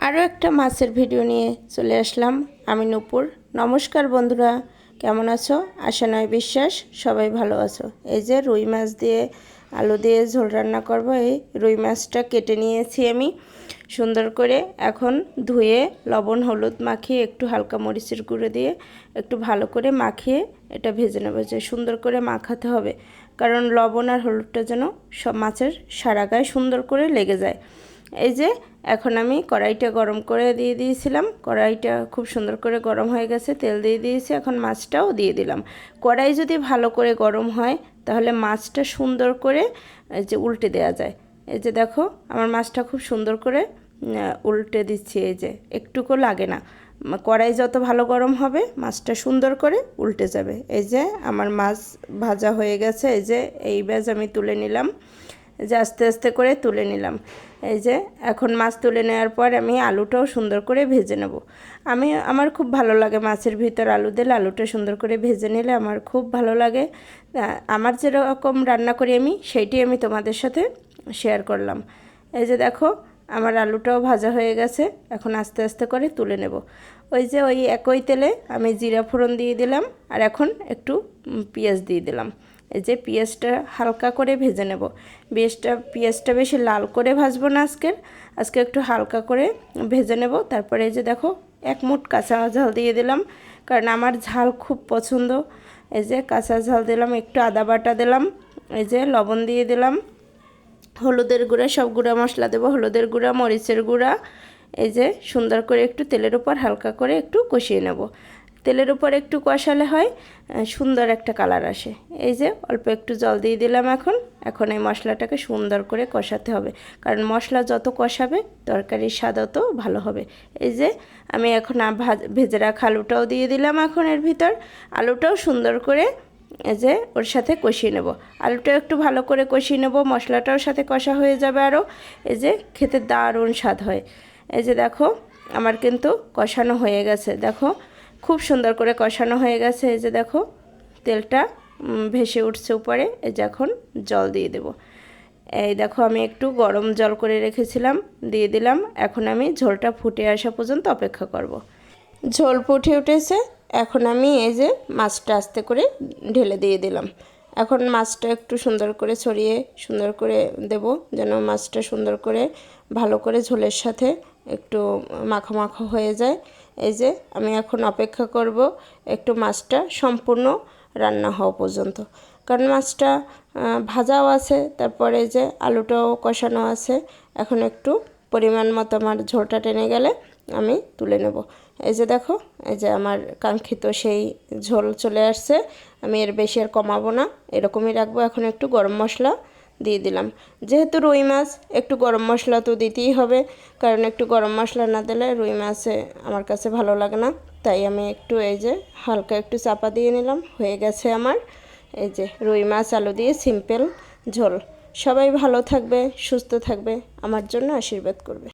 আরও একটা মাছের ভিডিও নিয়ে চলে আসলাম আমি নূপুর। নমস্কার বন্ধুরা, কেমন আছো? আশা নয় বিশ্বাস সবাই ভালো আছো। এই যে রুই মাছ দিয়ে আলু দিয়ে ঝোল রান্না করব। এই রুই মাছটা কেটে নিয়েছি আমি সুন্দর করে। এখন ধুয়ে লবণ হলুদ মাখিয়ে একটু হালকা মরিচের গুঁড়ো দিয়ে একটু ভালো করে মাখিয়ে এটা ভেজে নেব। যে সুন্দর করে মাখাতে হবে, কারণ লবণ আর হলুদটা যেন সব মাছের সারা গায়ে সুন্দর করে লেগে যায়। এই যে এখন আমি কড়াইটা গরম করে দিয়ে দিয়েছিলাম, কড়াইটা খুব সুন্দর করে গরম হয়ে গেছে, তেল দিয়ে দিয়েছি। এখন মাছটাও দিয়ে দিলাম। কড়াই যদি ভালো করে গরম হয় তাহলে মাছটা সুন্দর করে এই যে উল্টে দেওয়া যায়। এই যে দেখো আমার মাছটা খুব সুন্দর করে উল্টে দিচ্ছি। এই যে একটুকু লাগে না, কড়াই যত ভালো গরম হবে মাছটা সুন্দর করে উল্টে যাবে। এই যে আমার মাছ ভাজা হয়ে গেছে। এই যে এই ব্যাজ আমি তুলে নিলাম, যে আস্তে আস্তে করে তুলে নিলাম। এই যে এখন মাছ তুলে নেওয়ার পর আমি আলুটাও সুন্দর করে ভেজে নেব। আমার খুব ভালো লাগে মাছের ভিতর আলু দিলে, আলুটা সুন্দর করে ভেজে নিলে আমার খুব ভালো লাগে। আমার যেরকম রান্না করি আমি সেইটাই আমি তোমাদের সাথে শেয়ার করলাম। এই যে দেখো আমার আলুটাও ভাজা হয়ে গেছে, এখন আস্তে আস্তে করে তুলে নেব। ওই যে ওই একই তেলে আমি জিরা ফোড়ন দিয়ে দিলাম, আর এখন একটু পেঁয়াজ দিয়ে দিলাম। এই যে পেঁয়াজটা হালকা করে ভেজে নেব। পেঁয়াজটা বেশি লাল করে ভাজবো না, আজকে একটু হালকা করে ভেজে নেব। তারপরে এই যে দেখো এক মুঠ কাঁচা ঝাল দিয়ে দিলাম, কারণ আমার ঝাল খুব পছন্দ। এই যে কাঁচা ঝাল দিলাম, একটু আদা বাটা দিলাম, এই যে লবণ দিয়ে দিলাম, হলুদের গুঁড়া, সব গুঁড়া মশলা দেবো, হলুদের গুঁড়া মরিচের গুঁড়া। এই যে সুন্দর করে একটু তেলের উপর হালকা করে একটু কষিয়ে নেব। তেলের উপর একটু কষালে হয় সুন্দর একটা কালার আসে। এই যে অল্প একটু জল দিয়ে দিলাম। এখন এই মশলাটাকে সুন্দর করে কষাতে হবে, কারণ মশলা যত কষাবে তরকারির স্বাদ তত ভালো হবে। এই যে আমি এখন ভেজে রাখা আলুটাও দিয়ে দিলাম। এখন এর ভিতর আলুটাও সুন্দর করে এই যে ওর সাথে কষিয়ে নেব। আলুটা একটু ভালো করে কষিয়ে নেব, মশলাটাও সাথে কষা হয়ে যাবে আরও। এই যে খেতে দারুণ স্বাদ হয়। এই যে দেখো আমার কিন্তু কষানো হয়ে গেছে, দেখো খুব সুন্দর করে কষানো হয়ে গেছে। এই যে দেখো তেলটা ভেসে উঠছে উপরে। এই যে এখন জল দিয়ে দেব। এই দেখো আমি একটু গরম জল করে রেখেছিলাম, দিয়ে দিলাম। এখন আমি ঝোলটা ফুটে আসা পর্যন্ত অপেক্ষা করব। ঝোল ফুটে উঠেছে, এখন আমি এই যে মাছটা আস্তে করে ঢেলে দিয়ে দিলাম। এখন মাছটা একটু সুন্দর করে ছড়িয়ে সুন্দর করে দেব, যেন মাছটা সুন্দর করে ভালো করে ঝোলের সাথে একটু মাখো মাখো হয়ে যায়। এই যে আমি এখন অপেক্ষা করব একটু মাছটা সম্পূর্ণ রান্না হওয়া পর্যন্ত, কারণ মাছটা ভাজাও আছে, তারপরে যে আলুটাও কষানো আছে। এখন একটু পরিমাণ মতো আমার ঝোলটা টেনে গেলে আমি তুলে নেব। এই যে দেখো এই যে আমার কাঙ্ক্ষিত সেই ঝোল চলে আসছে। আমি এর বেশি আর কমাবো না, এরকমই রাখবো। এখন একটু গরম মশলা দিয়ে দিলাম, যেহেতু রুই মাছ একটু গরম মশলা তো দিতেই হবে, কারণ একটু গরম মশলা না দিলে রুই মাছে আমার কাছে ভালো লাগে না। তাই আমি একটু এই যে হালকা একটু চাপা দিয়ে নিলাম। হয়ে গেছে আমার এই যে রুই মাছ আলু দিয়ে সিম্পল ঝোল। সবাই ভালো থাকবে, সুস্থ থাকবে, আমার জন্য আশীর্বাদ করবে।